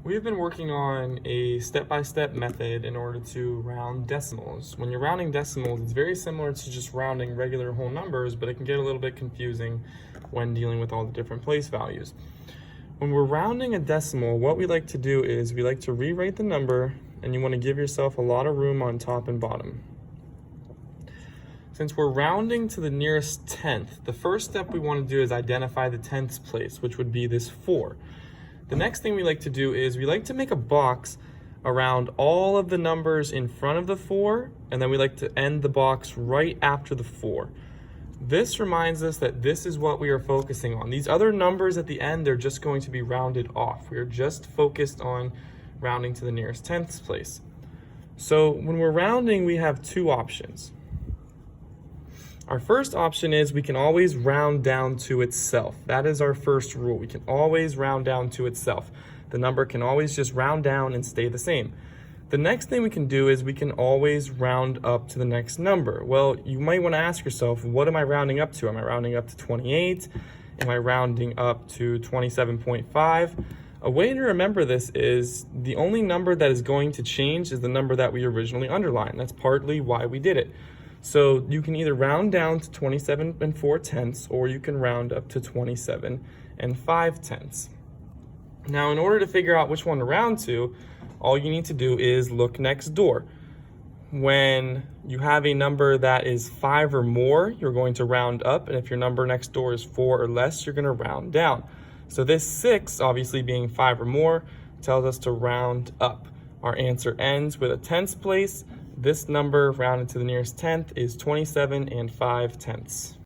We've been working on a step-by-step method in order to round decimals. When you're rounding decimals, it's very similar to just rounding regular whole numbers, but it can get a little bit confusing when dealing with all the different place values. When we're rounding a decimal, what we like to do is we like to rewrite the number, and you want to give yourself a lot of room on top and bottom. Since we're rounding to the nearest tenth, the first step we want to do is identify the tenths place, which would be this 4. The next thing we like to do is we like to make a box around all of the numbers in front of the 4, and then we like to end the box right after the 4. This reminds us that this is what we are focusing on. These other numbers at the end, they're just going to be rounded off. We are just focused on rounding to the nearest tenths place. So when we're rounding, we have two options. Our first option is we can always round down to itself. That is our first rule. We can always round down to itself. The number can always just round down and stay the same. The next thing we can do is we can always round up to the next number. Well, you might want to ask yourself, what am I rounding up to? Am I rounding up to 28? Am I rounding up to 27.5? A way to remember this is the only number that is going to change is the number that we originally underlined. That's partly why we did it. So you can either round down to 27 4/10, or you can round up to 27 5/10. Now, in order to figure out which one to round to, all you need to do is look next door. When you have a number that is 5 or more, you're going to round up, and if your number next door is 4 or less, you're going to round down. So this 6, obviously being 5 or more, tells us to round up. Our answer ends with a tenths place. This number rounded to the nearest tenth is 27 5/10.